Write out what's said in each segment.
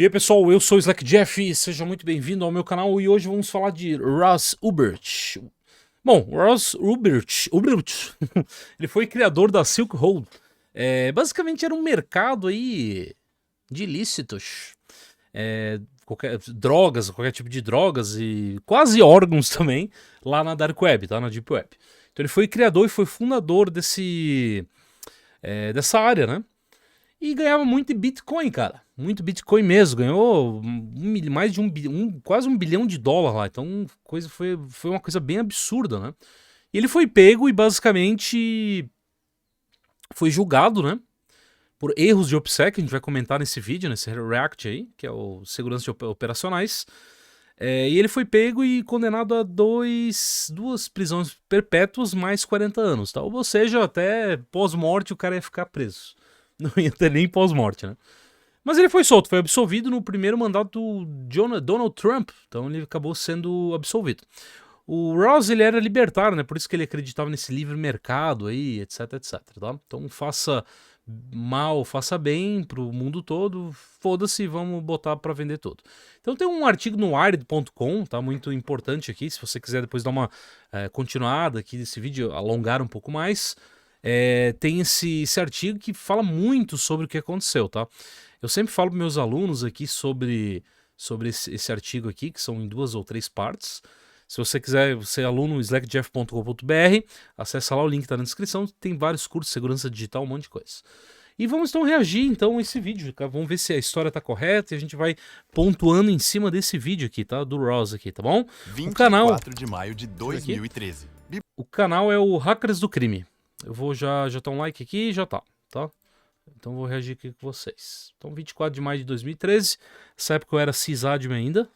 E aí pessoal, eu sou o Slack Jeff, seja muito bem-vindo ao meu canal e hoje vamos falar de Ross Ulbricht. Bom, Ross Ulbricht, ele foi criador da Silk Road. Basicamente era um mercado aí de ilícitos, qualquer tipo de drogas e quase órgãos também lá na Dark Web, tá? Na Deep Web. Então ele foi criador e foi fundador dessa área, né? E ganhava muito Bitcoin, cara. Muito Bitcoin mesmo. Ganhou mais de quase $1 bilhão lá. Então foi uma coisa bem absurda, né? E ele foi pego e basicamente foi julgado, né? Por erros de OPSEC, a gente vai comentar nesse vídeo, nesse React aí, que é o Segurança Operacionais. E ele foi pego e condenado a duas prisões perpétuas mais 40 anos, tá? Ou seja, até pós-morte o cara ia ficar preso. Não ia ter nem pós-morte, né? Mas ele foi solto, foi absolvido no primeiro mandato do Donald Trump. Então ele acabou sendo absolvido. O Ross, ele era libertário, né? Por isso que ele acreditava nesse livre mercado aí, etc, etc, tá? Então faça mal, faça bem pro mundo todo, foda-se, vamos botar pra vender tudo. Então tem um artigo no Wired.com, tá? Muito importante aqui, se você quiser depois dar uma continuada aqui desse vídeo, alongar um pouco mais. Tem esse artigo que fala muito sobre o que aconteceu, tá? Eu sempre falo para meus alunos aqui sobre esse artigo aqui, que são em 2 ou 3 partes. Se você quiser ser aluno, slackjeff.com.br, acessa lá, o link tá na descrição, tem vários cursos de segurança digital, um monte de coisa. E vamos então reagir então a esse vídeo, tá? Vamos ver se a história tá correta e a gente vai pontuando em cima desse vídeo aqui, tá? Do Ross aqui, tá bom? 24 de maio de 2013. O canal é o Hackers do Crime. Eu vou já tá um like aqui e já tá? Então vou reagir aqui com vocês. Então 24 de maio de 2013, nessa época eu era sysadmin ainda.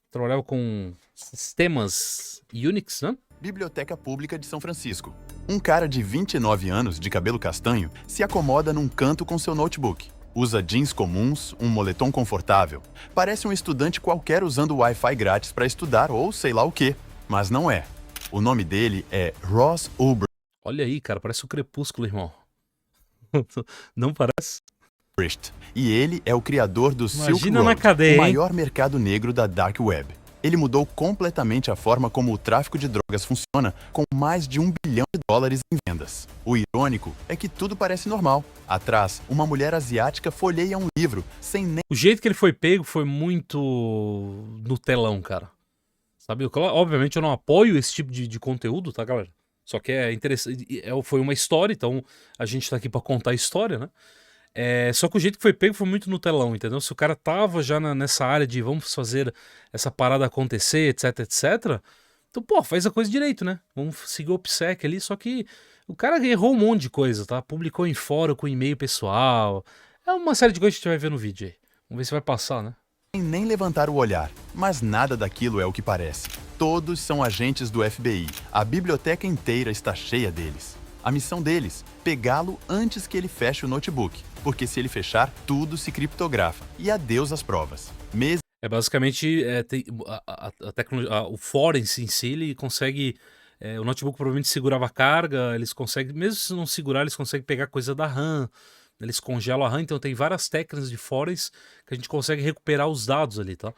Trabalhava com sistemas Unix, né? Biblioteca Pública de São Francisco. Um cara de 29 anos, de cabelo castanho, se acomoda num canto com seu notebook. Usa jeans comuns, um moletom confortável. Parece um estudante qualquer usando Wi-Fi grátis para estudar ou sei lá o quê. Mas não é. O nome dele é Ross Ulbricht. Olha aí, cara, parece o Crepúsculo, irmão. Não parece? E ele é o criador do Silk Imagina Road, na cadeia, o maior mercado negro da Dark Web. Ele mudou completamente a forma como o tráfico de drogas funciona, com mais de $1 bilhão em vendas. O irônico é que tudo parece normal. Atrás, uma mulher asiática folheia um livro, sem nem... O jeito que ele foi pego foi muito no telão, cara. Sabe? Obviamente eu não apoio esse tipo de conteúdo, tá, galera? Só que é interessante, foi uma história, então a gente tá aqui pra contar a história, né? Só que o jeito que foi pego foi muito no telão, entendeu? Se o cara tava já nessa área de vamos fazer essa parada acontecer, etc, etc, então, pô, faz a coisa direito, né? Vamos seguir o OPSEC ali, só que o cara errou um monte de coisa, tá? Publicou em fórum com e-mail pessoal, uma série de coisas que a gente vai ver no vídeo aí. Vamos ver se vai passar, né? Nem levantar o olhar, mas nada daquilo é o que parece. Todos são agentes do FBI. A biblioteca inteira está cheia deles. A missão deles, pegá-lo antes que ele feche o notebook, porque se ele fechar, tudo se criptografa. E adeus às provas. Basicamente, a tecnologia, o Forense em si, ele consegue... o notebook provavelmente segurava a carga, eles conseguem, mesmo se não segurar, eles conseguem pegar coisa da RAM, eles congelam a RAM, então tem várias técnicas de Forense que a gente consegue recuperar os dados ali, tá?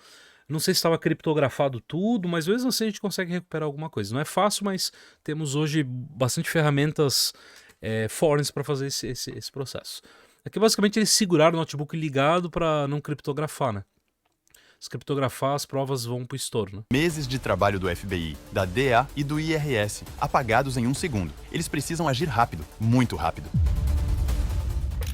Não sei se estava criptografado tudo, mas mesmo assim a gente consegue recuperar alguma coisa. Não é fácil, mas temos hoje bastante ferramentas Forense para fazer esse processo. Aqui basicamente eles seguraram o notebook ligado para não criptografar, né? Se criptografar, as provas vão pro estouro, né? Meses de trabalho do FBI, da DEA e do IRS, apagados em 1 segundo. Eles precisam agir rápido, muito rápido.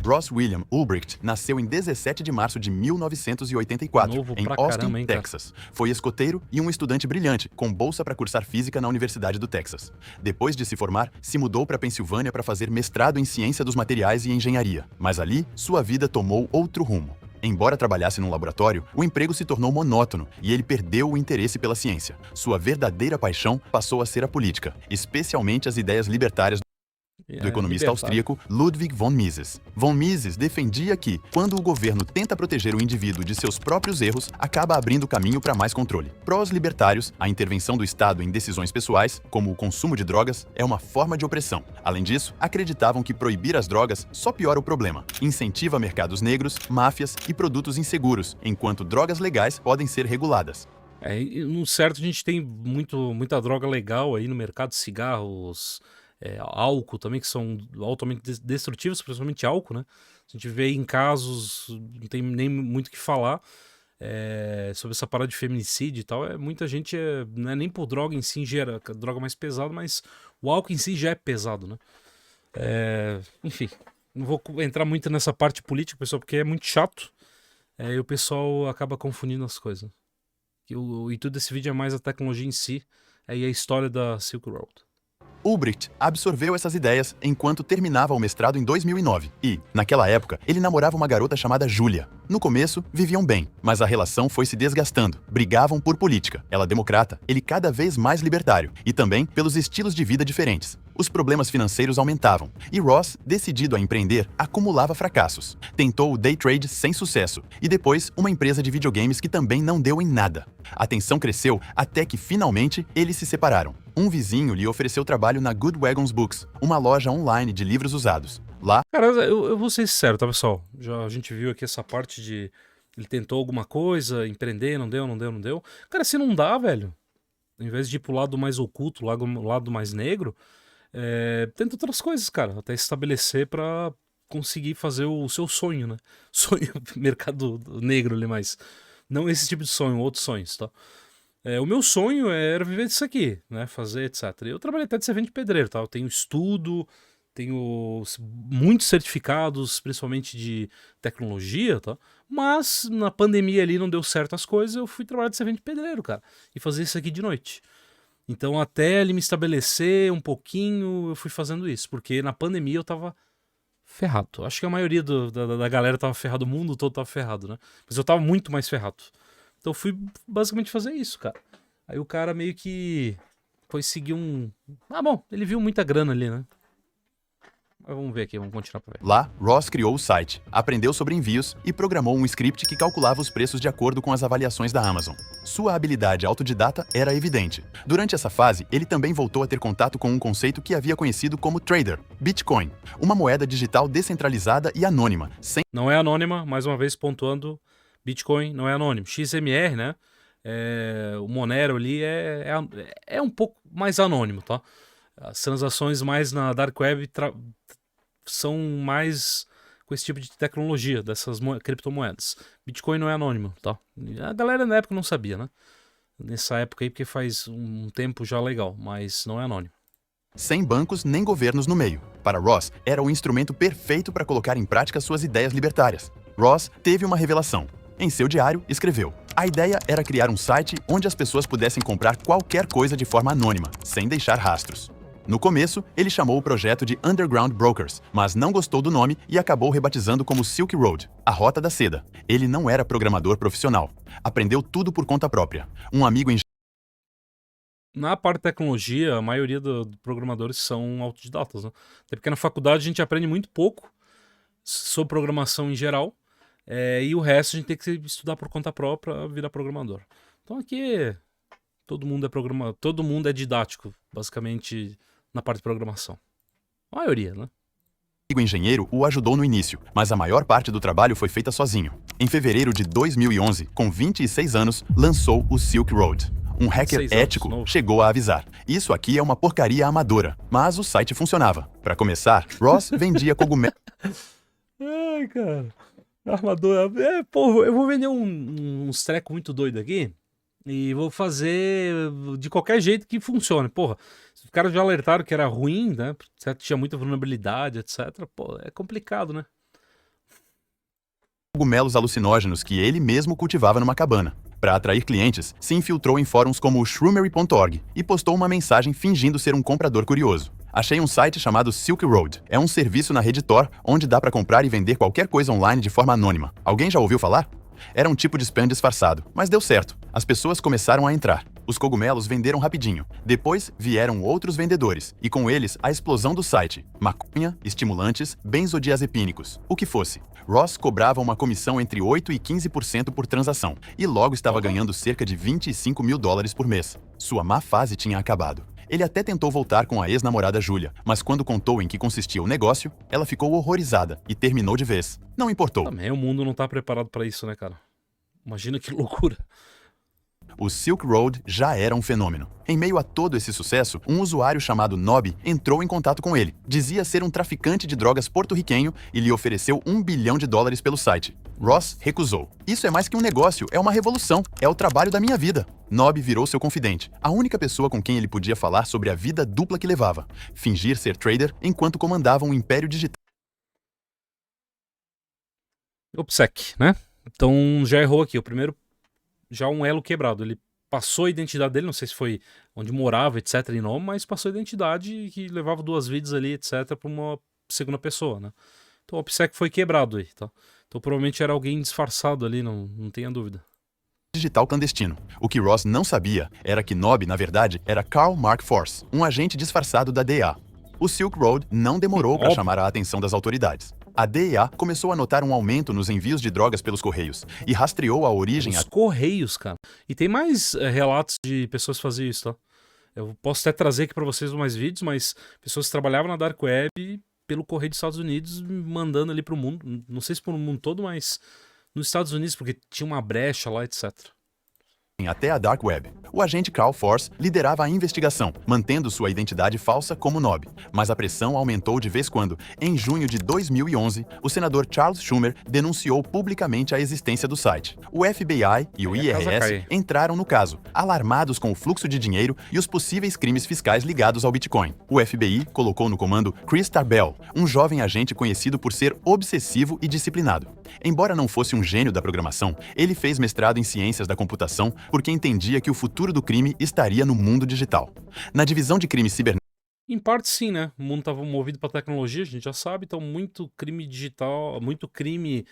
Ross William Ulbricht nasceu em 17 de março de 1984, em Austin, Texas. Foi escoteiro e um estudante brilhante, com bolsa para cursar física na Universidade do Texas. Depois de se formar, se mudou para Pensilvânia para fazer mestrado em ciência dos materiais e engenharia. Mas ali, sua vida tomou outro rumo. Embora trabalhasse num laboratório, o emprego se tornou monótono e ele perdeu o interesse pela ciência. Sua verdadeira paixão passou a ser a política, especialmente as ideias libertárias. do economista austríaco Ludwig von Mises. Von Mises defendia que, quando o governo tenta proteger o indivíduo de seus próprios erros, acaba abrindo caminho para mais controle. Para os libertários, a intervenção do Estado em decisões pessoais, como o consumo de drogas, é uma forma de opressão. Além disso, acreditavam que proibir as drogas só piora o problema. Incentiva mercados negros, máfias e produtos inseguros, enquanto drogas legais podem ser reguladas. No certo a gente tem muita droga legal aí no mercado, cigarros, álcool também, que são altamente destrutivos, principalmente álcool, né? A gente vê em casos, não tem nem muito o que falar sobre essa parada de feminicídio e tal. Muita gente, não é nem por droga em si, gera droga mais pesada, mas o álcool em si já é pesado, né? Enfim, não vou entrar muito nessa parte política, pessoal, porque é muito chato, e o pessoal acaba confundindo as coisas. O intuito desse vídeo é mais a tecnologia em si e a história da Silk Road. Ulbricht absorveu essas ideias enquanto terminava o mestrado em 2009 e, naquela época, ele namorava uma garota chamada Julia. No começo, viviam bem, mas a relação foi se desgastando. Brigavam por política. Ela democrata, ele cada vez mais libertário, e também pelos estilos de vida diferentes. Os problemas financeiros aumentavam, e Ross, decidido a empreender, acumulava fracassos. Tentou o day trade sem sucesso, e depois uma empresa de videogames que também não deu em nada. A tensão cresceu até que, finalmente, eles se separaram. Um vizinho lhe ofereceu trabalho na Good Wagons Books, uma loja online de livros usados. Lá... Cara, eu vou ser sincero, tá, pessoal? A gente viu aqui essa parte de... Ele tentou alguma coisa, empreender, não deu. Cara, se não dá, velho, ao invés de ir pro lado mais oculto, lado mais negro, tenta outras coisas, cara, até estabelecer pra conseguir fazer o seu sonho, né? Sonho, mercado negro ali, mas não esse tipo de sonho, outros sonhos, tá? O meu sonho era viver disso aqui, né? Fazer, etc. Eu trabalhei até de servente de pedreiro, tá? Eu tenho estudo, tenho muitos certificados, principalmente de tecnologia, tá? Mas na pandemia ali não deu certo as coisas, eu fui trabalhar de servente de pedreiro, cara, e fazer isso aqui de noite. Então até ele me estabelecer um pouquinho, eu fui fazendo isso, porque na pandemia eu tava ferrado. Acho que a maioria da galera tava ferrado, o mundo todo tava ferrado, né? Mas eu tava muito mais ferrado. Então eu fui basicamente fazer isso, cara. Aí o cara meio que foi seguir bom, ele viu muita grana ali, né? Mas vamos ver aqui, vamos continuar pra ver. Lá, Ross criou o site, aprendeu sobre envios e programou um script que calculava os preços de acordo com as avaliações da Amazon. Sua habilidade autodidata era evidente. Durante essa fase, ele também voltou a ter contato com um conceito que havia conhecido como Trader, Bitcoin, uma moeda digital descentralizada e anônima, sem... Não é anônima, mais uma vez pontuando, Bitcoin não é anônimo. XMR, né? O Monero ali é um pouco mais anônimo, tá? As transações mais na Dark Web são mais com esse tipo de tecnologia, dessas criptomoedas. Bitcoin não é anônimo, tá? A galera na época não sabia, né? Nessa época aí, porque faz um tempo já legal, mas não é anônimo. Sem bancos nem governos no meio. Para Ross, era o instrumento perfeito para colocar em prática suas ideias libertárias. Ross teve uma revelação. Em seu diário, escreveu: a ideia era criar um site onde as pessoas pudessem comprar qualquer coisa de forma anônima, sem deixar rastros. No começo, ele chamou o projeto de Underground Brokers, mas não gostou do nome e acabou rebatizando como Silk Road, a Rota da Seda. Ele não era programador profissional. Aprendeu tudo por conta própria. Um amigo Na parte de tecnologia, a maioria dos programadores são autodidatas, né? Até porque na faculdade a gente aprende muito pouco sobre programação em geral, e o resto a gente tem que estudar por conta própria para virar programador. Então aqui todo mundo todo mundo é didático, basicamente, na parte de programação. A maioria, né? O engenheiro o ajudou no início, mas a maior parte do trabalho foi feita sozinho. Em fevereiro de 2011, com 26 anos, lançou o Silk Road. Um hacker ético chegou a avisar: isso aqui é uma porcaria amadora, mas o site funcionava. Para começar, Ross vendia cogumelos. Ai, cara. Armador. Pô, eu vou vender uns trecos muito doido aqui e vou fazer de qualquer jeito que funcione. Porra, os caras já alertaram que era ruim, né? Tinha muita vulnerabilidade, etc. Pô, é complicado, né? Cogumelos alucinógenos que ele mesmo cultivava numa cabana. Para atrair clientes, se infiltrou em fóruns como o shroomery.org e postou uma mensagem fingindo ser um comprador curioso. Achei um site chamado Silk Road. É um serviço na rede Tor, onde dá para comprar e vender qualquer coisa online de forma anônima. Alguém já ouviu falar? Era um tipo de spam disfarçado, mas deu certo. As pessoas começaram a entrar. Os cogumelos venderam rapidinho. Depois vieram outros vendedores, e com eles a explosão do site. Maconha, estimulantes, benzodiazepínicos, o que fosse. Ross cobrava uma comissão entre 8% e 15% por transação, e logo estava ganhando cerca de $25 mil por mês. Sua má fase tinha acabado. Ele até tentou voltar com a ex-namorada Julia, mas quando contou em que consistia o negócio, ela ficou horrorizada e terminou de vez. Não importou. Também o mundo não tá preparado pra isso, né, cara? Imagina que loucura. O Silk Road já era um fenômeno. Em meio a todo esse sucesso, um usuário chamado Nobby entrou em contato com ele. Dizia ser um traficante de drogas porto-riquenho e lhe ofereceu $1 bilhão pelo site. Ross recusou. Isso é mais que um negócio, é uma revolução. É o trabalho da minha vida. Nobby virou seu confidente, a única pessoa com quem ele podia falar sobre a vida dupla que levava. Fingir ser trader enquanto comandava um império digital. OPSEC, né? Então já errou aqui. O primeiro, já um elo quebrado. Ele passou a identidade dele, não sei se foi onde morava, etc. e não, mas passou a identidade que levava 2 vidas ali, etc. para uma segunda pessoa, né? Então o OPSEC foi quebrado aí, tá? Então provavelmente era alguém disfarçado ali, não tenha dúvida. Digital clandestino. O que Ross não sabia era que Nobby, na verdade, era Carl Mark Force, um agente disfarçado da DEA. O Silk Road não demorou para chamar a atenção das autoridades. A DEA começou a notar um aumento nos envios de drogas pelos correios e rastreou a origem... Os correios, cara. E tem mais relatos de pessoas que faziam isso, tá? Eu posso até trazer aqui pra vocês mais vídeos, mas pessoas que trabalhavam na Dark Web pelo correio dos Estados Unidos mandando ali pro mundo. Não sei se pro mundo todo, mas nos Estados Unidos, porque tinha uma brecha lá, etc. Até a Dark Web. O agente Carl Force liderava a investigação, mantendo sua identidade falsa como Nobby. Mas a pressão aumentou de vez quando, em junho de 2011, o senador Charles Schumer denunciou publicamente a existência do site. O FBI e o IRS entraram no caso, alarmados com o fluxo de dinheiro e os possíveis crimes fiscais ligados ao Bitcoin. O FBI colocou no comando Chris Tarbell, um jovem agente conhecido por ser obsessivo e disciplinado. Embora não fosse um gênio da programação, ele fez mestrado em ciências da computação porque entendia que o futuro do crime estaria no mundo digital. Na divisão de crimes cibernéticos... Em parte sim, né? O mundo estava movido para tecnologia, a gente já sabe, então muito crime digital, muito crime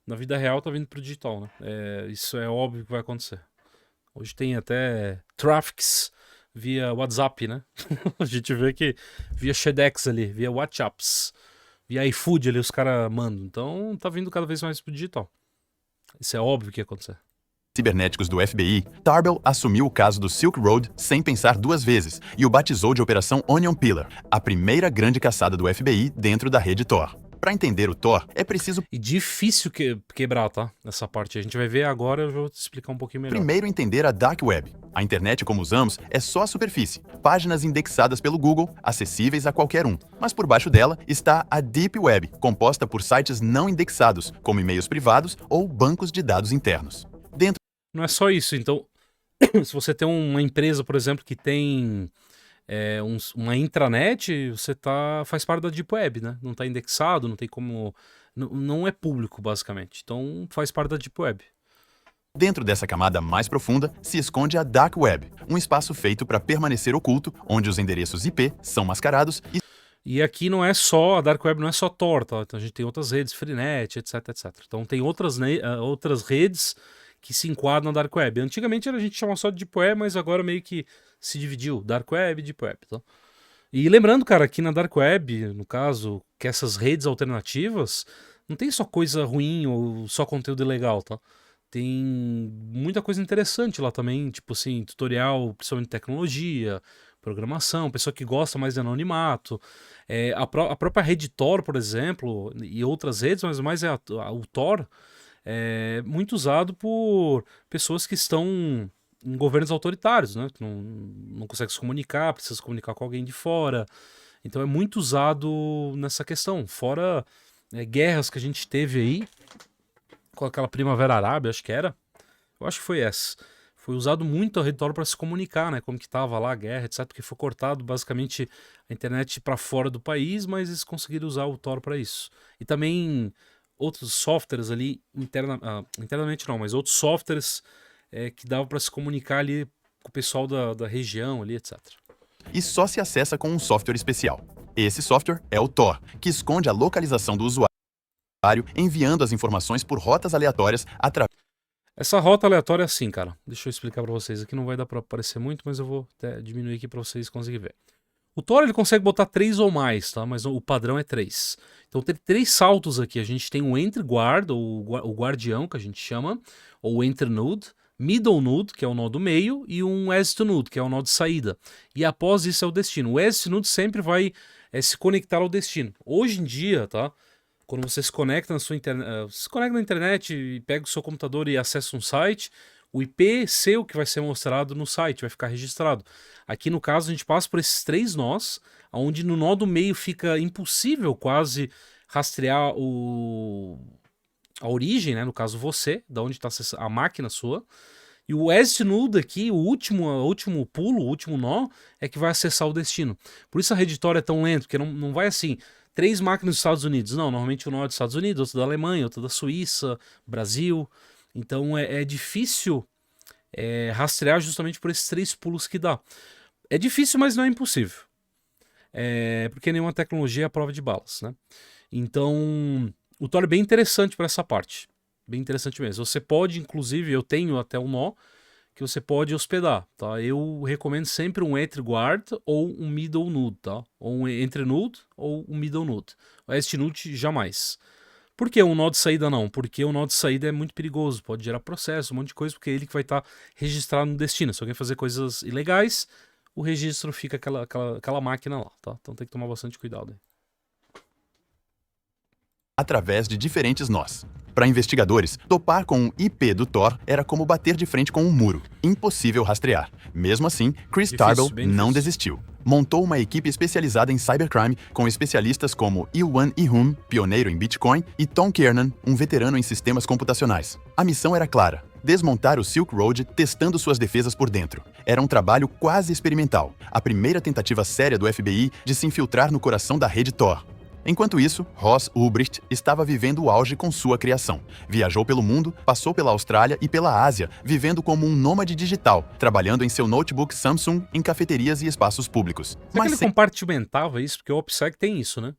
na vida real tá vindo pro digital, né? Isso é óbvio que vai acontecer. Hoje tem até traffics via WhatsApp, né? A gente vê que via Shedex ali, via WhatsApps, via iFood ali os caras mandam. Então tá vindo cada vez mais pro digital. Isso é óbvio que ia acontecer. Cibernéticos do FBI, Tarbell assumiu o caso do Silk Road sem pensar 2 vezes e o batizou de Operação Onion Pillar, a primeira grande caçada do FBI dentro da rede Tor. Para entender o Tor, é preciso... E difícil quebrar, tá? Nessa parte. A gente vai ver agora, eu vou te explicar um pouquinho melhor. Primeiro entender a Dark Web. A internet como usamos é só a superfície. Páginas indexadas pelo Google, acessíveis a qualquer um. Mas por baixo dela está a Deep Web, composta por sites não indexados, como e-mails privados ou bancos de dados internos. Não é só isso, então, se você tem uma empresa, por exemplo, que tem uma intranet, você faz parte da Deep Web, né? Não está indexado, não tem como... Não é público, basicamente. Então, faz parte da Deep Web. Dentro dessa camada mais profunda se esconde a Dark Web, um espaço feito para permanecer oculto, onde os endereços IP são mascarados e aqui não é só, a Dark Web não é só Tor, tá? Então a gente tem outras redes, Freenet, etc, etc. Então tem outras redes que se enquadram na Dark Web. Antigamente a gente chamava só de Deep Web, mas agora meio que se dividiu, Dark Web e Deep Web, tá? E lembrando, cara, aqui na Dark Web, no caso, que essas redes alternativas, não tem só coisa ruim ou só conteúdo ilegal, tá? Tem muita coisa interessante lá também, tipo assim, tutorial, principalmente tecnologia, programação, pessoa que gosta mais de anonimato. A própria rede Tor, por exemplo, e outras redes, mas mais o Tor, é muito usado por pessoas que estão em governos autoritários, né? Que não conseguem se comunicar, precisa se comunicar com alguém de fora. Então é muito usado nessa questão. Fora guerras que a gente teve aí, com aquela Primavera Árabe, acho que era. Eu acho que foi essa. Foi usado muito a rede Tor para se comunicar, né? Como que tava lá a guerra, etc. Porque foi cortado basicamente a internet para fora do país, mas eles conseguiram usar o Tor para isso. E também outros softwares ali, internamente não, mas outros softwares que davam para se comunicar ali com o pessoal da região ali, etc. E só se acessa com um software especial. Esse software é o Tor, que esconde a localização do usuário, enviando as informações por rotas aleatórias através... Essa rota aleatória é assim, cara. Deixa eu explicar pra vocês. Aqui não vai dar pra aparecer muito, mas eu vou até diminuir aqui pra vocês conseguirem ver. O Thor ele consegue botar 3 ou mais, tá? Mas o padrão é 3. Então tem 3 saltos aqui. A gente tem o Entry Guard, ou o guardião, que a gente chama, ou o Enter Node, Middle Node, que é o nó do meio, e um Exit Node, que é o nó de saída. E após isso é o destino. O Exit Node sempre vai se conectar ao destino. Hoje em dia, tá? Quando você se conecta na sua internet, se conecta na internet e pega o seu computador e acessa um site, o IP seu que vai ser mostrado no site, vai ficar registrado. Aqui no caso a gente passa por esses 3 nós, onde no nó do meio fica impossível quase rastrear a origem, né? No caso você, da onde está a máquina sua. E o exit node aqui, o último pulo, o último nó, é que vai acessar o destino. Por isso a rede Tor é tão lenta, porque não vai assim, 3 máquinas dos Estados Unidos. Não, normalmente o nó é dos Estados Unidos, outro da Alemanha, outro da Suíça, Brasil. Então é difícil rastrear justamente por esses 3 pulos que dá. É difícil, mas não é impossível. Porque nenhuma tecnologia é a prova de balas, né? Então, o Tor é bem interessante para essa parte. Bem interessante mesmo. Você pode, inclusive, eu tenho até um nó que você pode hospedar, tá? Eu recomendo sempre um Entry Guard ou um Middle Node, tá? Ou um Entry Node ou um Middle Node. O Exit Node, jamais. Por que um nó de saída não? Porque o nó de saída é muito perigoso, pode gerar processo, um monte de coisa, porque é ele que vai estar registrado no destino. Se alguém fazer coisas ilegais, o registro fica aquela máquina lá, tá? Então tem que tomar bastante cuidado aí. Através de diferentes nós. Para investigadores, topar com um IP do Tor era como bater de frente com um muro. Impossível rastrear. Mesmo assim, Chris Tarbell não desistiu. Montou uma equipe especializada em cybercrime com especialistas como Ilwan Ihum, pioneiro em Bitcoin, e Tom Kiernan, um veterano em sistemas computacionais. A missão era clara: desmontar o Silk Road testando suas defesas por dentro. Era um trabalho quase experimental, a primeira tentativa séria do FBI de se infiltrar no coração da rede Tor. Enquanto isso, Ross Ulbricht estava vivendo o auge com sua criação. Viajou pelo mundo, passou pela Austrália e pela Ásia, vivendo como um nômade digital, trabalhando em seu notebook Samsung em cafeterias e espaços públicos. Será que ele compartimentava isso? Porque o OPSEC tem isso, né?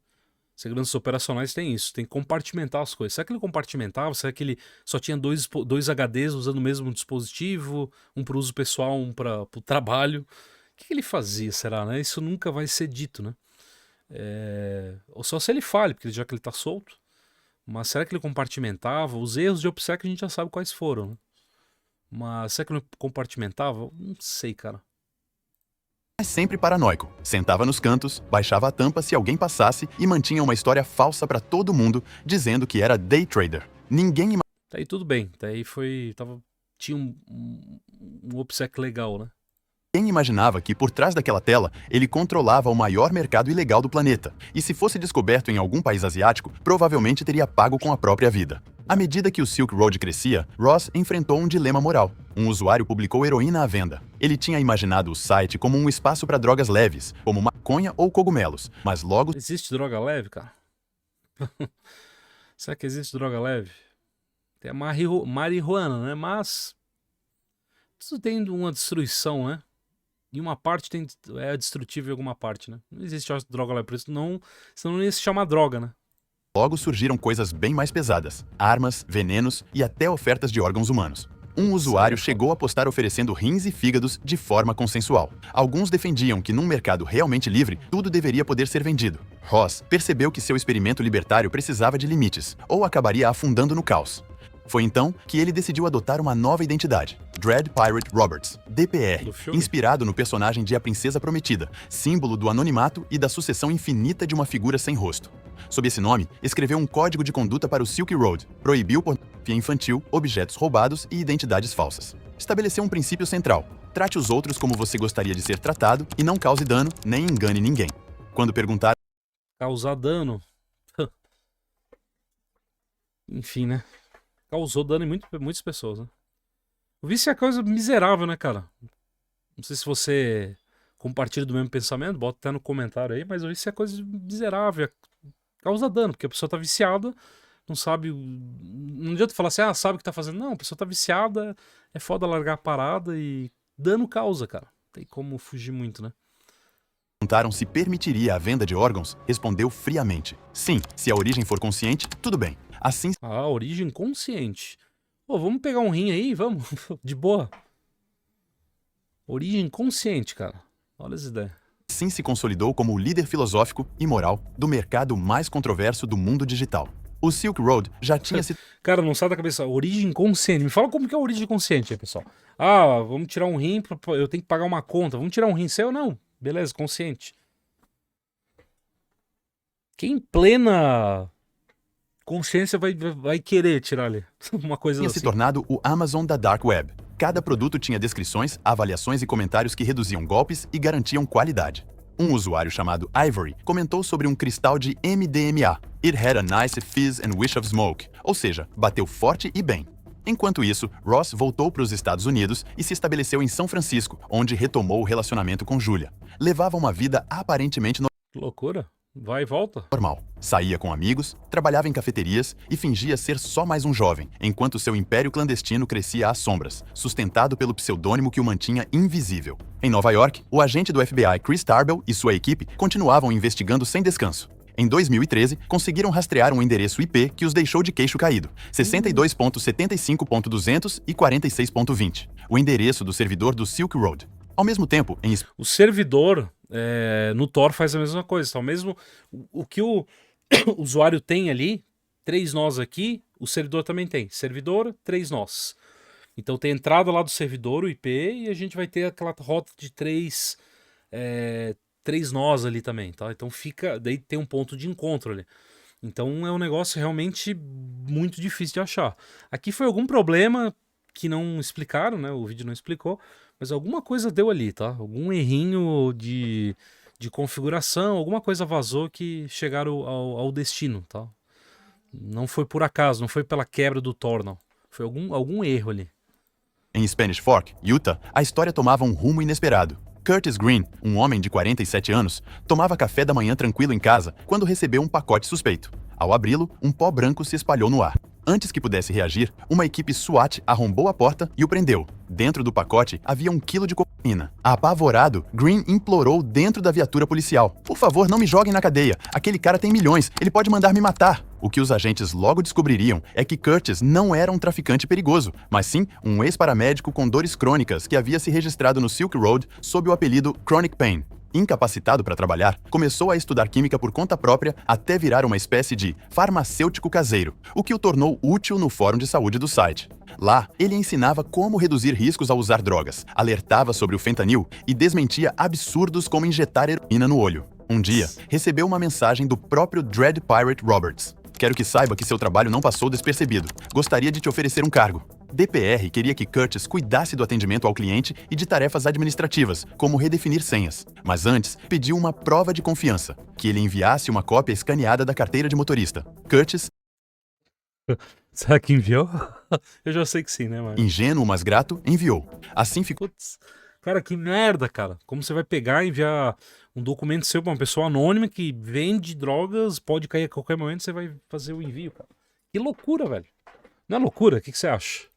Seguranças operacionais tem isso, tem que compartimentar as coisas. Será que ele compartimentava? Será que ele só tinha dois HDs usando o mesmo dispositivo? Um para uso pessoal, um para o trabalho? O que ele fazia, será, né? Isso nunca vai ser dito, né? Ou só se ele fale, porque já que ele tá solto. Mas será que ele compartimentava? Os erros de OPSEC a gente já sabe quais foram, né? Mas será que ele compartimentava? Não sei, cara. Mas sempre paranoico. Sentava nos cantos, baixava a tampa se alguém passasse e mantinha uma história falsa pra todo mundo, dizendo que era day trader. Ninguém Tá aí tudo bem. Tá aí tinha um OPSEC legal, né? Quem imaginava que, por trás daquela tela, ele controlava o maior mercado ilegal do planeta, e se fosse descoberto em algum país asiático, provavelmente teria pago com a própria vida. À medida que o Silk Road crescia, Ross enfrentou um dilema moral. Um usuário publicou heroína à venda. Ele tinha imaginado o site como um espaço para drogas leves, como maconha ou cogumelos, mas logo... Existe droga leve, cara? Será que existe droga leve? Tem a marihuana, né? Mas... tudo tem uma destruição, né? E uma parte é destrutível em alguma parte, né? Não existe droga lá, por isso senão não ia se chamar droga, né? Logo surgiram coisas bem mais pesadas: armas, venenos e até ofertas de órgãos humanos. Um usuário chegou a postar oferecendo rins e fígados de forma consensual. Alguns defendiam que num mercado realmente livre, tudo deveria poder ser vendido. Ross percebeu que seu experimento libertário precisava de limites, ou acabaria afundando no caos. Foi então que ele decidiu adotar uma nova identidade, Dread Pirate Roberts, DPR, inspirado no personagem de A Princesa Prometida, símbolo do anonimato e da sucessão infinita de uma figura sem rosto. Sob esse nome, escreveu um código de conduta para o Silk Road, proibiu pornografia infantil, objetos roubados e identidades falsas. Estabeleceu um princípio central: trate os outros como você gostaria de ser tratado e não cause dano nem engane ninguém. Quando perguntaram... Causar dano? Enfim, né? Causou dano em muitas pessoas, né? O vício é coisa miserável, né, cara? Não sei se você compartilha do mesmo pensamento, bota até no comentário aí, mas o vício é coisa miserável, causa dano, porque a pessoa tá viciada, não sabe... Não adianta falar assim, sabe o que tá fazendo. Não, a pessoa tá viciada, é foda largar a parada e dano causa, cara. Tem como fugir muito, né? Perguntaram se permitiria a venda de órgãos, respondeu friamente: sim, se a origem for consciente, tudo bem. Assim... A origem consciente. Pô, vamos pegar um rim aí, vamos. De boa. Origem consciente, cara. Olha as ideias. Sim, se consolidou como o líder filosófico e moral do mercado mais controverso do mundo digital. O Silk Road já tinha se Cara, não sai da cabeça. Origem consciente. Me fala como que é a origem consciente aí, pessoal. Ah, vamos tirar um rim, eu tenho que pagar uma conta. Vamos tirar um rim seu? Não. Beleza, consciente. Quem em plena consciência vai querer tirar ali uma coisa tinha assim? se tornado o Amazon da Dark Web. Cada produto tinha descrições, avaliações e comentários que reduziam golpes e garantiam qualidade. Um usuário chamado Ivory comentou sobre um cristal de MDMA. It had a nice fizz and wish of smoke, ou seja, bateu forte e bem. Enquanto isso, Ross voltou para os Estados Unidos e se estabeleceu em São Francisco, onde retomou o relacionamento com Julia. Levava uma vida aparentemente Que loucura. Vai e volta. normal. Saía com amigos, trabalhava em cafeterias e fingia ser só mais um jovem, enquanto seu império clandestino crescia às sombras, sustentado pelo pseudônimo que o mantinha invisível. Em Nova York, o agente do FBI Chris Tarbell e sua equipe continuavam investigando sem descanso. Em 2013, conseguiram rastrear um endereço IP que os deixou de queixo caído, 62.75.200 e 46.20, o endereço do servidor do Silk Road. Ao mesmo tempo, em O servidor no Tor faz a mesma coisa. Então, mesmo o que o usuário tem ali, 3 nós aqui, o servidor também tem. Servidor, 3 nós. Então tem a entrada lá do servidor, o IP, e a gente vai ter aquela rota de 3 nós ali também, tá? Então fica, daí tem um ponto de encontro ali. Então é um negócio realmente muito difícil de achar. Aqui foi algum problema que não explicaram, né? O vídeo não explicou, mas alguma coisa deu ali, tá? Algum errinho de configuração, alguma coisa vazou que chegaram ao destino, tá? Não foi por acaso, não foi pela quebra do Tor, não. Foi algum erro ali. Em Spanish Fork, Utah, a história tomava um rumo inesperado. Curtis Green, um homem de 47 anos, tomava café da manhã tranquilo em casa quando recebeu um pacote suspeito. Ao abri-lo, um pó branco se espalhou no ar. Antes que pudesse reagir, uma equipe SWAT arrombou a porta e o prendeu. Dentro do pacote havia 1 quilo de cocaína. Apavorado, Green implorou dentro da viatura policial: "Por favor, não me joguem na cadeia. Aquele cara tem milhões. Ele pode mandar me matar." O que os agentes logo descobririam é que Curtis não era um traficante perigoso, mas sim um ex-paramédico com dores crônicas que havia se registrado no Silk Road sob o apelido Chronic Pain. Incapacitado para trabalhar, começou a estudar química por conta própria até virar uma espécie de farmacêutico caseiro, o que o tornou útil no fórum de saúde do site. Lá, ele ensinava como reduzir riscos ao usar drogas, alertava sobre o fentanil e desmentia absurdos como injetar heroína no olho. Um dia, recebeu uma mensagem do próprio Dread Pirate Roberts: "Quero que saiba que seu trabalho não passou despercebido. Gostaria de te oferecer um cargo." DPR queria que Curtis cuidasse do atendimento ao cliente e de tarefas administrativas, como redefinir senhas. Mas antes, pediu uma prova de confiança, que ele enviasse uma cópia escaneada da carteira de motorista. Curtis, Será que enviou? Eu já sei que sim, né, mano? ingênuo mas grato, enviou. Assim ficou Putz, cara, que merda, cara. Como você vai pegar e enviar um documento seu pra uma pessoa anônima que vende drogas, pode cair a qualquer momento, você vai fazer o envio, cara. Que loucura, velho. Não é loucura? O que você acha?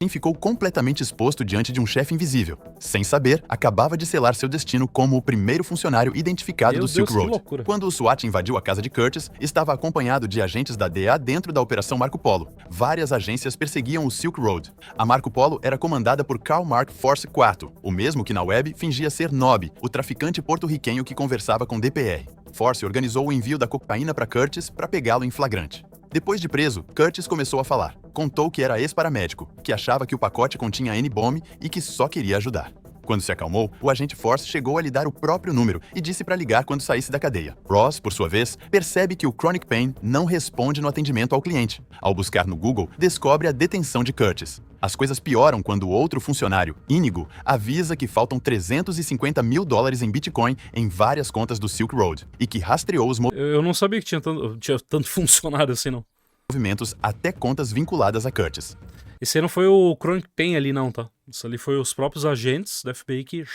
ficou completamente exposto diante de um chefe invisível. Sem saber, acabava de selar seu destino como o primeiro funcionário identificado Meu do Deus, Silk que Road. loucura. Quando o SWAT invadiu a casa de Curtis, estava acompanhado de agentes da DEA dentro da Operação Marco Polo. Várias agências perseguiam o Silk Road. A Marco Polo era comandada por Karl Mark Force IV, o mesmo que na web fingia ser Nob, o traficante porto-riquenho que conversava com DPR. Force organizou o envio da cocaína para Curtis para pegá-lo em flagrante. Depois de preso, Curtis começou a falar. Contou que era ex-paramédico, que achava que o pacote continha N-bomb e que só queria ajudar. Quando se acalmou, o agente Force chegou a lhe dar o próprio número e disse para ligar quando saísse da cadeia. Ross, por sua vez, percebe que o Chronic Pain não responde no atendimento ao cliente. Ao buscar no Google, descobre a detenção de Curtis. As coisas pioram quando o outro funcionário, Inigo, avisa que faltam $350 mil em Bitcoin em várias contas do Silk Road e que rastreou os Eu não sabia que tinha tanto funcionário assim, não. movimentos até contas vinculadas a Curtis. Esse aí não foi o Chronic Pain ali, não, tá? Isso ali foi os próprios agentes da FBI que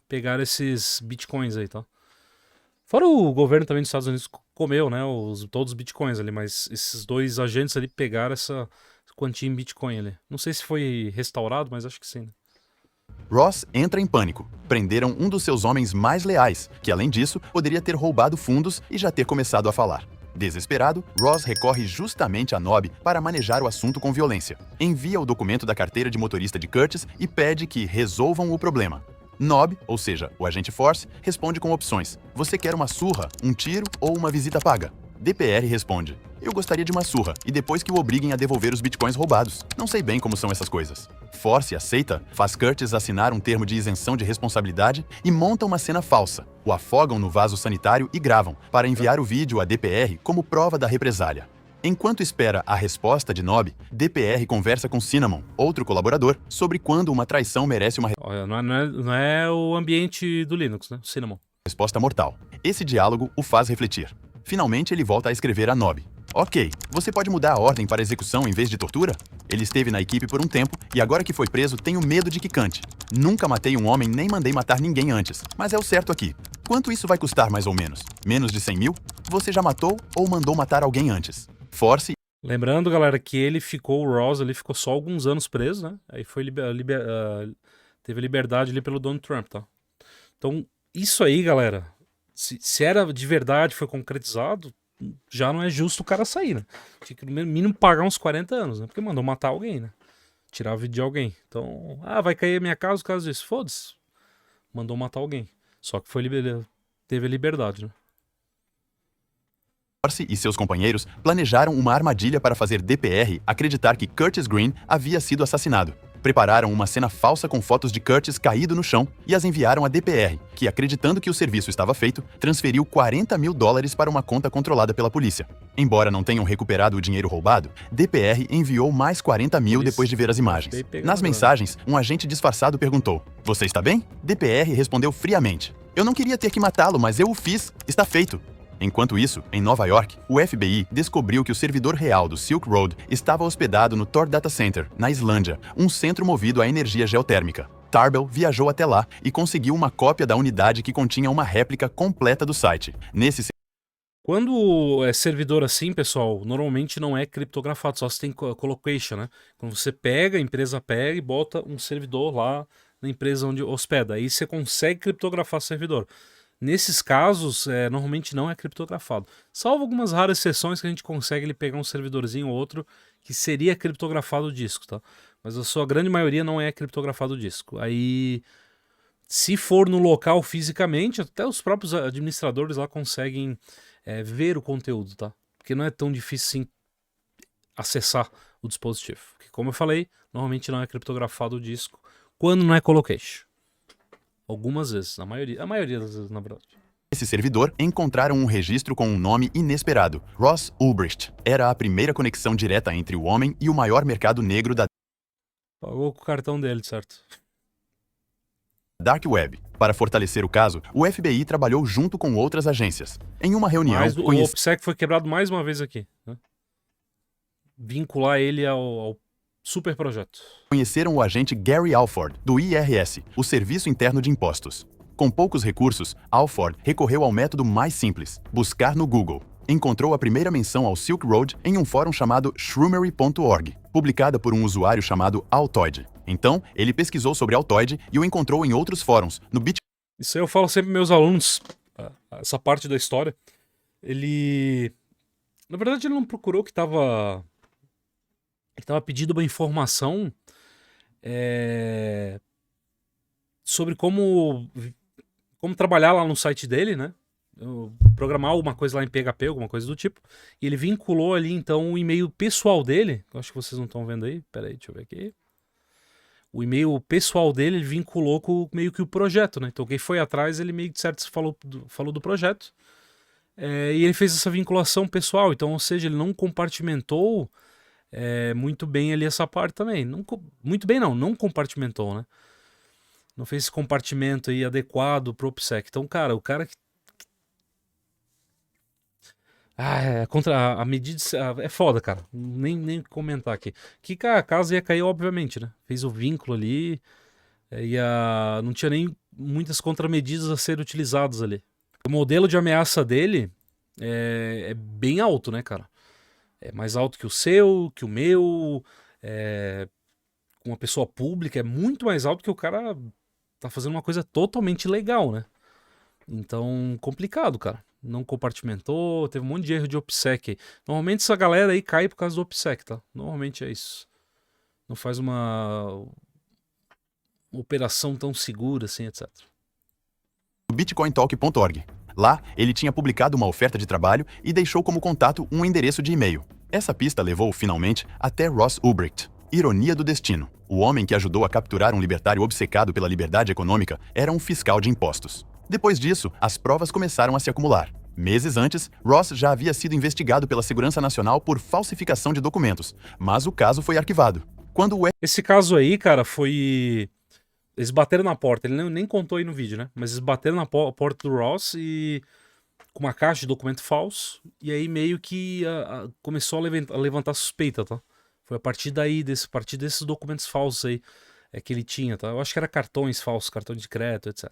pegaram esses bitcoins aí, tá? Fora o governo também dos Estados Unidos comeu, né? Todos os bitcoins ali, mas esses 2 agentes ali pegaram essa quantia em bitcoin ali. Não sei se foi restaurado, mas acho que sim, né? Ross entra em pânico. Prenderam um dos seus homens mais leais, que além disso, poderia ter roubado fundos e já ter começado a falar. Desesperado, Ross recorre justamente a Nob para manejar o assunto com violência. Envia o documento da carteira de motorista de Curtis e pede que resolvam o problema. Nob, ou seja, o agente Force, responde com opções. Você quer uma surra, um tiro ou uma visita paga? DPR responde. Eu gostaria de uma surra e depois que o obriguem a devolver os bitcoins roubados. Não sei bem como são essas coisas. Force aceita, faz Curtis assinar um termo de isenção de responsabilidade e monta uma cena falsa. O afogam no vaso sanitário e gravam, para enviar o vídeo a DPR como prova da represália. Enquanto espera a resposta de Nob, DPR conversa com Cinnamon, outro colaborador, sobre quando uma traição merece uma Olha, não é o ambiente do Linux, né? Cinnamon. resposta mortal. Esse diálogo o faz refletir. Finalmente ele volta a escrever a Nob. Ok, você pode mudar a ordem para execução em vez de tortura? Ele esteve na equipe por um tempo e agora que foi preso tenho medo de que cante. Nunca matei um homem nem mandei matar ninguém antes, mas é o certo aqui. Quanto isso vai custar mais ou menos? Menos de 100 mil? Você já matou ou mandou matar alguém antes? Force. Lembrando, galera, que o Ross ali ficou só alguns anos preso, né? Aí foi teve liberdade ali pelo Donald Trump, tá? Então, isso aí, galera, se era de verdade, foi concretizado, já não é justo o cara sair, né? Tinha que no mínimo pagar uns 40 anos, né? Porque mandou matar alguém, né? Tirar a vida de alguém. Então, vai cair a minha casa por causa disso. Foda-se. Mandou matar alguém. Só que teve a liberdade, né? Force e seus companheiros planejaram uma armadilha para fazer DPR acreditar que Curtis Green havia sido assassinado. Prepararam uma cena falsa com fotos de Curtis caído no chão e as enviaram a DPR, que, acreditando que o serviço estava feito, transferiu 40 mil dólares para uma conta controlada pela polícia. Embora não tenham recuperado o dinheiro roubado, DPR enviou mais 40 mil depois de ver as imagens. Nas mensagens, um agente disfarçado perguntou: "Você está bem?" DPR respondeu friamente: "Eu não queria ter que matá-lo, mas eu o fiz. Está feito." Enquanto isso, em Nova York, o FBI descobriu que o servidor real do Silk Road estava hospedado no Tor Data Center, na Islândia, um centro movido a energia geotérmica. Tarbell viajou até lá e conseguiu uma cópia da unidade que continha uma réplica completa do site. Quando é servidor assim, pessoal, normalmente não é criptografado, só se tem colocation, né? Quando você pega, a empresa pega e bota um servidor lá na empresa onde hospeda, aí você consegue criptografar o servidor. Nesses casos, normalmente não é criptografado. Salvo algumas raras exceções que a gente consegue ele pegar um servidorzinho ou outro que seria criptografado o disco, tá? Mas a sua grande maioria não é criptografado o disco. Aí, se for no local fisicamente, até os próprios administradores lá conseguem ver o conteúdo, tá? Porque não é tão difícil assim acessar o dispositivo. Porque, como eu falei, normalmente não é criptografado o disco quando não é colocation. Algumas vezes, a maioria das vezes, na verdade. Nesse servidor, encontraram um registro com um nome inesperado. Ross Ulbricht era a primeira conexão direta entre o homem e o maior mercado negro da Pagou com o cartão dele, certo? Dark Web. Para fortalecer o caso, o FBI trabalhou junto com outras agências. Em uma reunião, Mas o OPSEC foi quebrado mais uma vez aqui, né? Vincular ele ao super projeto. Conheceram o agente Gary Alford, do IRS, o Serviço Interno de Impostos. Com poucos recursos, Alford recorreu ao método mais simples, buscar no Google. Encontrou a primeira menção ao Silk Road em um fórum chamado shroomery.org, publicada por um usuário chamado Altoid. Então, ele pesquisou sobre Altoid e o encontrou em outros fóruns, no Bitcoin. Isso aí eu falo sempre para meus alunos, essa parte da história. Na verdade, ele não procurou que estava... Ele estava pedindo uma informação sobre como trabalhar lá no site dele, né? Programar alguma coisa lá em PHP, alguma coisa do tipo. E ele vinculou ali, então, o e-mail pessoal dele. Eu acho que vocês não estão vendo aí. Pera aí, deixa eu ver aqui. O e-mail pessoal dele, ele vinculou com meio que o projeto, né? Então, quem foi atrás, ele meio que certo falou do projeto. E ele fez essa vinculação pessoal. Então, ou seja, ele não compartimentou... muito bem ali essa parte também. Muito bem não compartimentou, né? Não fez esse compartimento aí adequado pro OPSEC. Então, cara, o cara que... contra a medida... É foda, cara. Nem comentar aqui. Que a casa ia cair, obviamente, né? Fez o vínculo ali, não tinha nem muitas contramedidas a serem utilizadas ali. O modelo de ameaça dele é bem alto, né, cara? É mais alto que o seu, que o meu, com uma pessoa pública, é muito mais alto que o cara tá fazendo uma coisa totalmente legal, né? Então, complicado, cara. não compartimentou, teve um monte de erro de OPSEC aí. Normalmente essa galera aí cai por causa do OPSEC, tá? Normalmente é isso. Não faz uma operação tão segura assim, etc. bitcointalk.org. Lá, ele tinha publicado uma oferta de trabalho e deixou como contato um endereço de e-mail. Essa pista levou, finalmente, até Ross Ulbricht. Ironia do destino. O homem que ajudou a capturar um libertário obcecado pela liberdade econômica era um fiscal de impostos. Depois disso, as provas começaram a se acumular. Meses antes, Ross já havia sido investigado pela Segurança Nacional por falsificação de documentos, mas o caso foi arquivado. Quando o Esse caso aí, cara, foi... Eles bateram na porta, ele nem contou aí no vídeo, né? Mas eles bateram na porta do Ross e... com uma caixa de documento falso, e aí meio que começou a levantar suspeita, tá? Foi a partir daí, partir desses documentos falsos aí que ele tinha, tá? Eu acho que era cartões falsos, cartão de crédito, etc.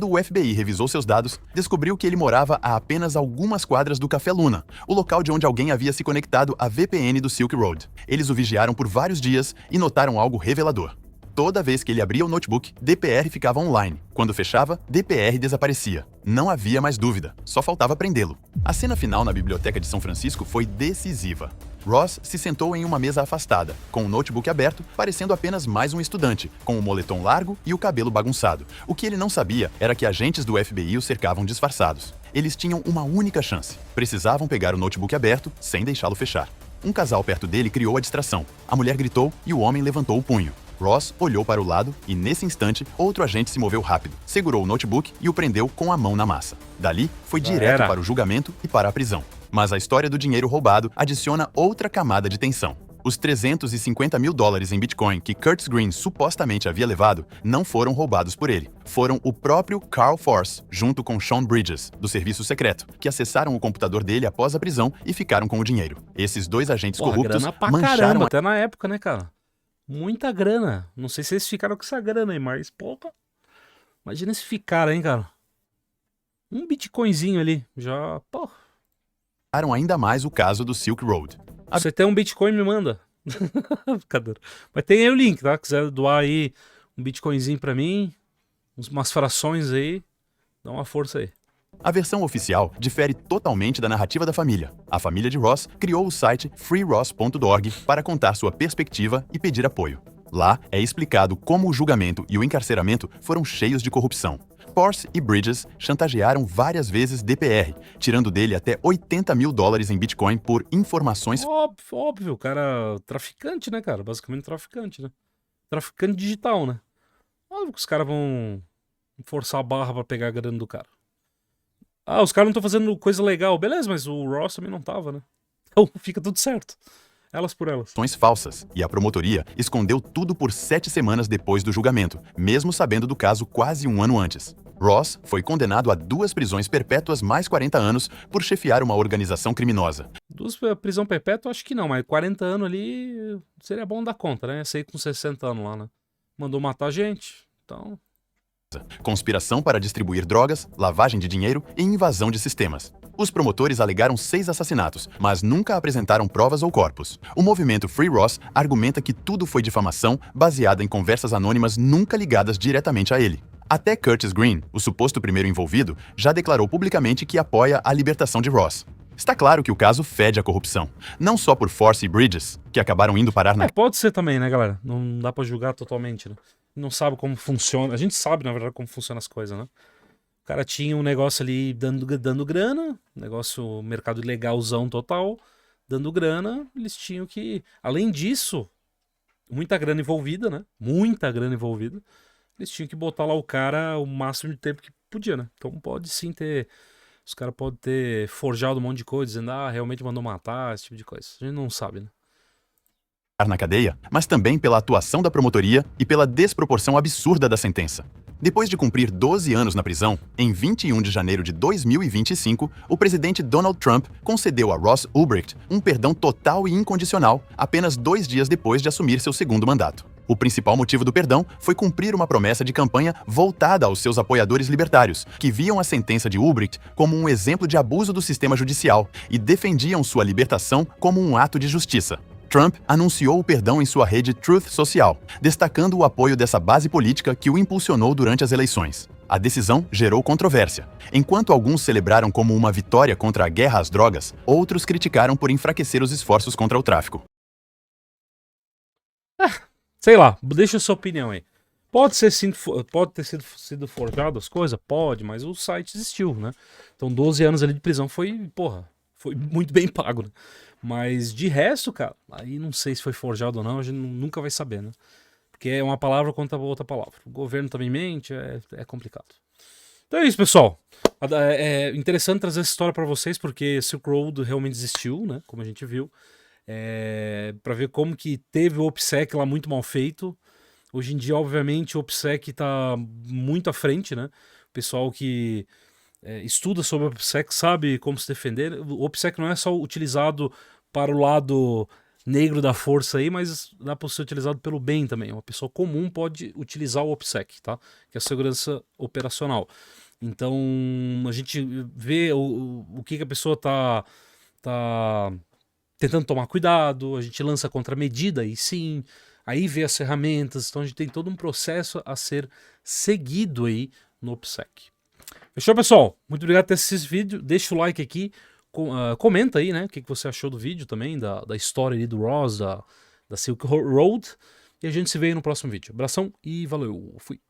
Quando o FBI revisou seus dados, descobriu que ele morava a apenas algumas quadras do Café Luna, o local de onde alguém havia se conectado à VPN do Silk Road. Eles o vigiaram por vários dias e notaram algo revelador. Toda vez que ele abria o notebook, DPR ficava online. Quando fechava, DPR desaparecia. Não havia mais dúvida, só faltava prendê-lo. A cena final na Biblioteca de São Francisco foi decisiva. Ross se sentou em uma mesa afastada, com o notebook aberto, parecendo apenas mais um estudante, com o moletom largo e o cabelo bagunçado. O que ele não sabia era que agentes do FBI o cercavam disfarçados. Eles tinham uma única chance. Precisavam pegar o notebook aberto sem deixá-lo fechar. Um casal perto dele criou a distração. A mulher gritou e o homem levantou o punho. Ross olhou para o lado e, nesse instante, outro agente se moveu rápido, segurou o notebook e o prendeu com a mão na massa. Dali, foi direto para o julgamento e para a prisão. Mas a história do dinheiro roubado adiciona outra camada de tensão. Os 350 mil dólares em Bitcoin que Curtis Green supostamente havia levado não foram roubados por ele. Foram o próprio Carl Force, junto com Sean Bridges, do serviço secreto, que acessaram o computador dele após a prisão e ficaram com o dinheiro. Esses dois agentes corruptos grana pra mancharam caramba, até na época, né, cara? Muita grana. Não sei se eles ficaram com essa grana aí, mas, porra. Imagina se ficaram, hein, cara. Um bitcoinzinho ali, já, porra. ainda mais o caso do Silk Road. Se você tem um Bitcoin, me manda. Brincadeira. Mas tem aí o link, tá? Quiser doar aí um Bitcoinzinho pra mim, umas frações aí, dá uma força aí. A versão oficial difere totalmente da narrativa da família. A família de Ross criou o site freeross.org para contar sua perspectiva e pedir apoio. Lá é explicado como o julgamento e o encarceramento foram cheios de corrupção. Force e Bridges chantagearam várias vezes DPR, tirando dele até 80 mil dólares em Bitcoin por informações... Óbvio, cara, traficante, né, cara? Basicamente traficante, né? Traficante digital, né? Óbvio que os caras vão forçar a barra pra pegar a grana do cara. Ah, os caras não estão fazendo coisa legal. Beleza, mas o Ross também não tava, né? Então fica tudo certo. Elas por elas. Falsas, e a promotoria escondeu tudo por 7 semanas depois do julgamento, mesmo sabendo do caso quase um ano antes. Ross foi condenado a 2 prisões perpétuas mais 40 anos por chefiar uma organização criminosa. 2 prisão perpétua, acho que não, mas 40 anos ali seria bom dar conta, né? Sei com 60 anos lá, né? Mandou matar gente, então... Conspiração para distribuir drogas, lavagem de dinheiro e invasão de sistemas. Os promotores alegaram 6 assassinatos, mas nunca apresentaram provas ou corpos. O movimento Free Ross argumenta que tudo foi difamação baseada em conversas anônimas nunca ligadas diretamente a ele. Até Curtis Green, o suposto primeiro envolvido, já declarou publicamente que apoia a libertação de Ross. Está claro que o caso fede a corrupção, não só por Force e Bridges, que acabaram indo parar na... Pode ser também, né, galera? Não dá pra julgar totalmente, né? Não sabe como funciona. A gente sabe, na verdade, como funcionam as coisas, né? O cara tinha um negócio ali dando grana, negócio, mercado ilegalzão total, dando grana, eles tinham que... Além disso, muita grana envolvida, né? Muita grana envolvida. Eles tinham que botar lá o cara o máximo de tempo que podia, né? Então pode sim ter... Os caras podem ter forjado um monte de coisa, dizendo, realmente mandou matar, esse tipo de coisa. A gente não sabe, né? Na cadeia, mas também pela atuação da promotoria e pela desproporção absurda da sentença. Depois de cumprir 12 anos na prisão, em 21 de janeiro de 2025, o presidente Donald Trump concedeu a Ross Ulbricht um perdão total e incondicional apenas 2 dias depois de assumir seu segundo mandato. O principal motivo do perdão foi cumprir uma promessa de campanha voltada aos seus apoiadores libertários, que viam a sentença de Ulbricht como um exemplo de abuso do sistema judicial e defendiam sua libertação como um ato de justiça. Trump anunciou o perdão em sua rede Truth Social, destacando o apoio dessa base política que o impulsionou durante as eleições. A decisão gerou controvérsia. Enquanto alguns celebraram como uma vitória contra a guerra às drogas, outros criticaram por enfraquecer os esforços contra o tráfico. Sei lá, deixa a sua opinião aí. Pode ter sido forjado as coisas? Pode, mas o site existiu, né? Então 12 anos ali de prisão foi, porra, foi muito bem pago, né? Mas de resto, cara, aí não sei se foi forjado ou não, a gente nunca vai saber, né? Porque é uma palavra contra outra palavra. O governo também mente, é complicado. Então é isso, pessoal. É interessante trazer essa história pra vocês, porque Silk Road realmente existiu, né? Como a gente viu. Pra ver como que teve o OPSEC lá muito mal feito. Hoje em dia, obviamente, o OPSEC tá muito à frente, né? O pessoal que estuda sobre o OPSEC sabe como se defender. O OPSEC não é só utilizado para o lado negro da força aí, mas dá para ser utilizado pelo bem também. Uma pessoa comum pode utilizar o OPSEC, tá? Que é a segurança operacional. Então, a gente vê o que a pessoa tá tentando tomar cuidado, a gente lança contramedida, e sim, aí vê as ferramentas, então a gente tem todo um processo a ser seguido aí no OPSEC. Fechou, pessoal? Muito obrigado por ter assistido esse vídeo, deixa o like aqui, comenta aí, né, o que você achou do vídeo também, da história ali do Ross, da Silk Road, e a gente se vê aí no próximo vídeo. Abração e valeu, fui!